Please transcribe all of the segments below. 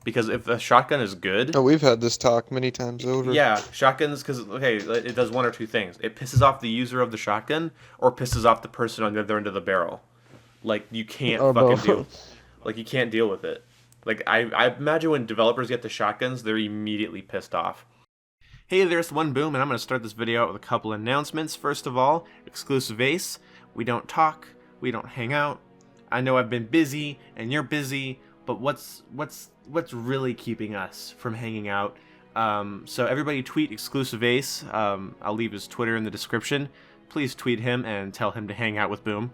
Because if a shotgun is good, Oh, we've had this talk many times over. yeah, shotguns, because, okay, it does one or two things. It pisses off the user of the shotgun or pisses off the person on the other end of the barrel. Like, you can't Or fucking deal. both. Like, you can't deal with it. Like, I imagine when developers get the shotguns, they're immediately pissed off. Hey there, it's One Boom, and I'm going to start this video out with a couple announcements. First of all, exclusive Ace. We don't talk, we don't hang out. I know I've been busy, and you're busy, but what's really keeping us from hanging out? So everybody tweet exclusive Ace. I'll leave his Twitter in the description. Please tweet him and tell him to hang out with Boom.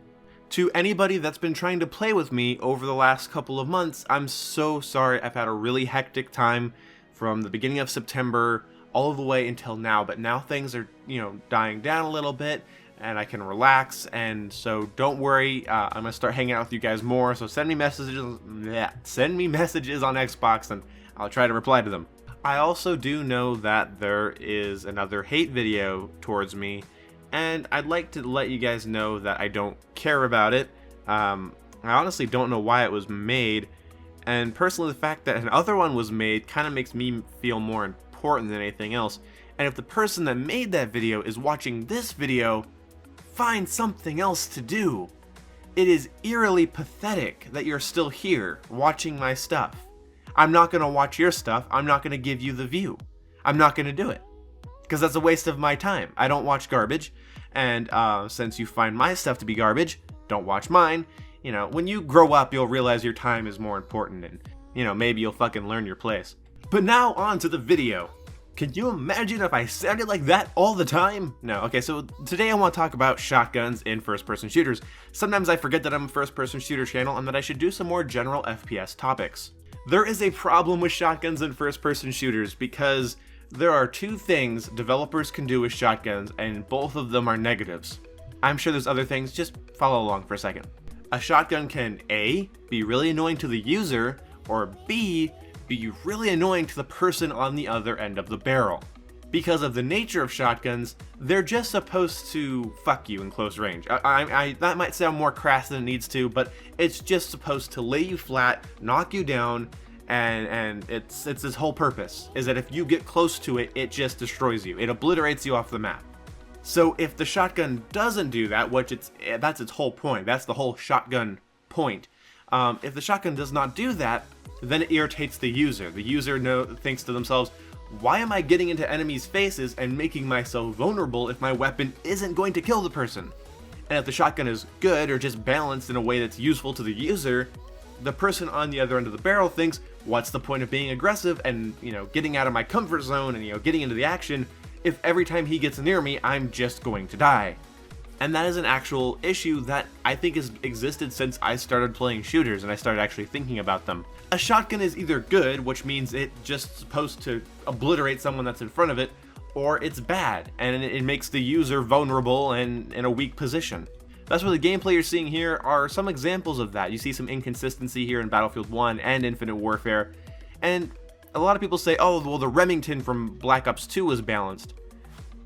To anybody that's been trying to play with me over the last couple of months, I'm so sorry. I've had a really hectic time from the beginning of September all the way until now, but now things are, dying down a little bit, and I can relax, and so don't worry, I'm gonna start hanging out with you guys more, so send me messages on Xbox, and I'll try to reply to them. I also do know that there is another hate video towards me, and I'd like to let you guys know that I don't care about it. I honestly don't know why it was made, and personally the fact that another one was made kind of makes me feel more important than anything else. And if the person that made that video is watching this video, find something else to do. It is eerily pathetic that you're still here watching my stuff. I'm not going to watch your stuff. I'm not going to give you the view. I'm not going to do it. Because that's a waste of my time. I don't watch garbage. And since you find my stuff to be garbage, don't watch mine. When you grow up, you'll realize your time is more important, and, maybe you'll fucking learn your place. But now on to the video. Can you imagine if I sounded like that all the time? No. Okay, so today I want to talk about shotguns in first-person shooters. Sometimes I forget that I'm a first-person shooter channel and that I should do some more general FPS topics. There is a problem with shotguns in first-person shooters because there are two things developers can do with shotguns, and both of them are negatives. I'm sure there's other things, just follow along for a second. A shotgun can A, be really annoying to the user, or B, be really annoying to the person on the other end of the barrel. Because of the nature of shotguns, they're just supposed to fuck you in close range. That might sound more crass than it needs to, but it's just supposed to lay you flat, knock you down, and it's its whole purpose, is that if you get close to it, it just destroys you. It obliterates you off the map. So if the shotgun doesn't do that, which that's its whole point, that's the whole shotgun point. If the shotgun does not do that, then it irritates the user. The user thinks to themselves, why am I getting into enemies' faces and making myself vulnerable if my weapon isn't going to kill the person? And if the shotgun is good or just balanced in a way that's useful to the user, the person on the other end of the barrel thinks, what's the point of being aggressive and, getting out of my comfort zone and, getting into the action if every time he gets near me, I'm just going to die? And that is an actual issue that I think has existed since I started playing shooters and I started actually thinking about them. A shotgun is either good, which means it's just supposed to obliterate someone that's in front of it, or it's bad, and it makes the user vulnerable and in a weak position. That's where the gameplay you're seeing here are some examples of that. You see some inconsistency here in Battlefield 1 and Infinite Warfare, and a lot of people say, oh, well, the Remington from Black Ops 2 was balanced.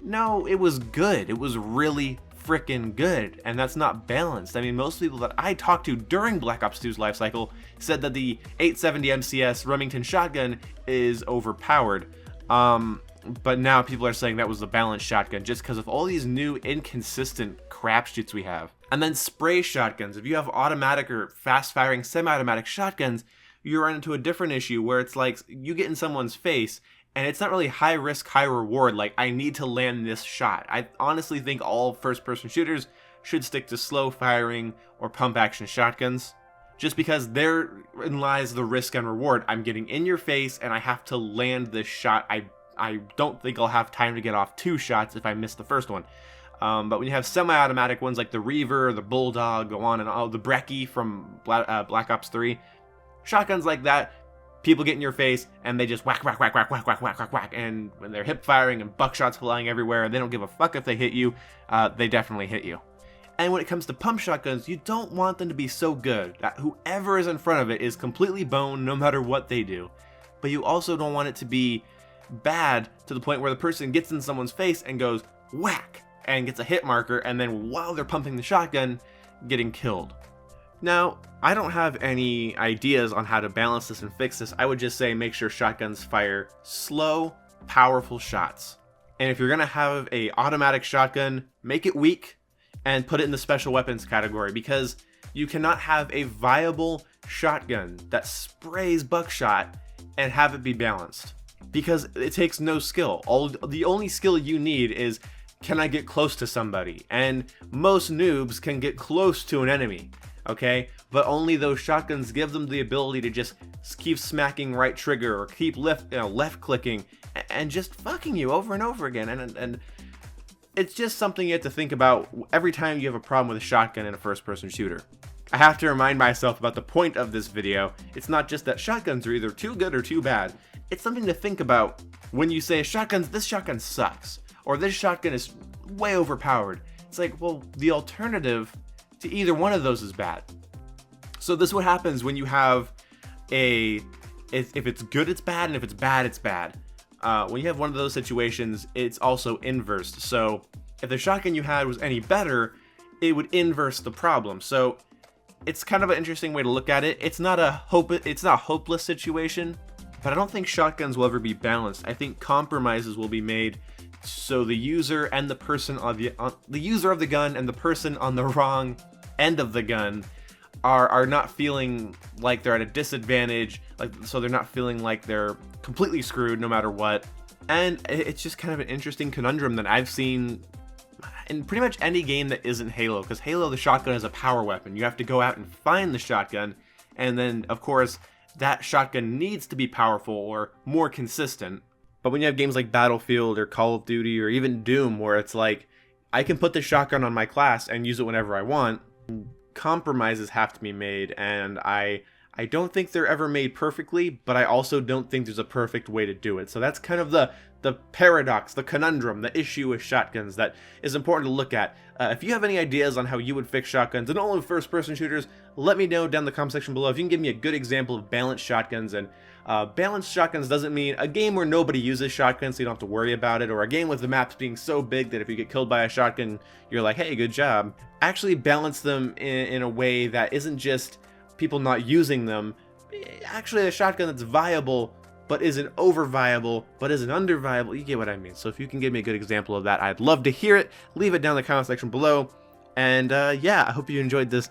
No, it was good. It was really freaking good, and that's not balanced. I mean, most people that I talked to during Black Ops 2's lifecycle said that the 870 MCS Remington shotgun is overpowered, but now people are saying that was the balanced shotgun just because of all these new inconsistent crapshoots we have. And then spray shotguns. If you have automatic or fast-firing semi-automatic shotguns, you run into a different issue where it's like you get in someone's face and it's not really high risk, high reward, like I need to land this shot. I honestly think all first-person shooters should stick to slow firing or pump action shotguns, just because therein lies the risk and reward. I'm getting in your face and I have to land this shot. I don't think I'll have time to get off two shots if I miss the first one. But when you have semi-automatic ones like the Reaver, the Bulldog, go on and all, the Brecci from Black Ops 3, shotguns like that, people get in your face and they just whack, whack, whack, whack, whack, whack, whack, whack, whack, and when they're hip firing and buckshots flying everywhere and they don't give a fuck if they hit you, they definitely hit you. And when it comes to pump shotguns, you don't want them to be so good that whoever is in front of it is completely boned no matter what they do. But you also don't want it to be bad to the point where the person gets in someone's face and goes whack and gets a hit marker, and then while they're pumping the shotgun, getting killed. Now, I don't have any ideas on how to balance this and fix this. I would just say make sure shotguns fire slow, powerful shots. And if you're gonna have a automatic shotgun, make it weak and put it in the special weapons category, because you cannot have a viable shotgun that sprays buckshot and have it be balanced, because it takes no skill. The only skill you need is, can I get close to somebody? And most noobs can get close to an enemy, okay? But only those shotguns give them the ability to just keep smacking right trigger or keep left clicking and just fucking you over and over again. And it's just something you have to think about every time you have a problem with a shotgun in a first-person shooter. I have to remind myself about the point of this video. It's not just that shotguns are either too good or too bad. It's something to think about when you say, this shotgun sucks, or this shotgun is way overpowered. It's like, well, the alternative to either one of those is bad. So this is what happens when you have if it's good, it's bad, and if it's bad, it's bad. When you have one of those situations, it's also inversed. So if the shotgun you had was any better, it would inverse the problem. So it's kind of an interesting way to look at it. It's not a hopeless situation, but I don't think shotguns will ever be balanced. I think compromises will be made so the user and the person on the user of the gun and the person on the wrong end of the gun are not feeling like they're at a disadvantage, so they're not feeling like they're completely screwed no matter what. And it's just kind of an interesting conundrum that I've seen in pretty much any game that isn't Halo, because Halo, the shotgun is a power weapon. You have to go out and find the shotgun, and then of course that shotgun needs to be powerful or more consistent. But when you have games like Battlefield or Call of Duty or even Doom, where it's like, I can put the shotgun on my class and use it whenever I want, compromises have to be made, and I don't think they're ever made perfectly, but I also don't think there's a perfect way to do it. So that's kind of the paradox, the conundrum, the issue with shotguns that is important to look at. If you have any ideas on how you would fix shotguns, and only first-person shooters, let me know down in the comment section below. If you can give me a good example of balanced shotguns, and balanced shotguns doesn't mean a game where nobody uses shotguns so you don't have to worry about it, or a game with the maps being so big that if you get killed by a shotgun, you're like, hey, good job. Actually balance them in a way that isn't just people not using them. Actually a shotgun that's viable, but isn't over viable, but isn't under viable. You get what I mean. So if you can give me a good example of that, I'd love to hear it. Leave it down in the comment section below. And yeah, I hope you enjoyed this.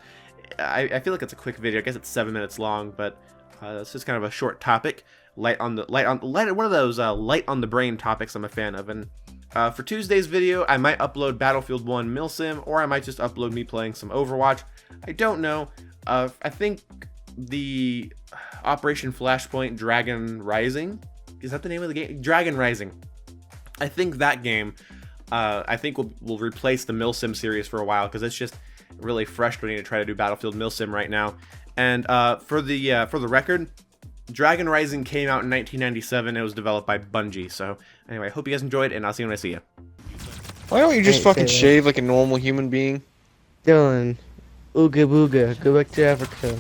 I feel like it's a quick video. I guess it's 7 minutes long, but it's just kind of a short topic, one of those light on the brain topics I'm a fan of. And for Tuesday's video, I might upload Battlefield 1 Milsim, or I might just upload me playing some Overwatch. I don't know. I think the Operation Flashpoint Dragon Rising, is that the name of the game? Dragon Rising. I think that game, I think will replace the Milsim series for a while, because it's just really frustrating to try to do Battlefield Milsim right now. And for the record, Dragon Rising came out in 1997. It was developed by Bungie. So anyway, hope you guys enjoyed, and I'll see you when I see you. Why don't you just fucking shave like a normal human being? Dylan, ooga booga, go back to Africa.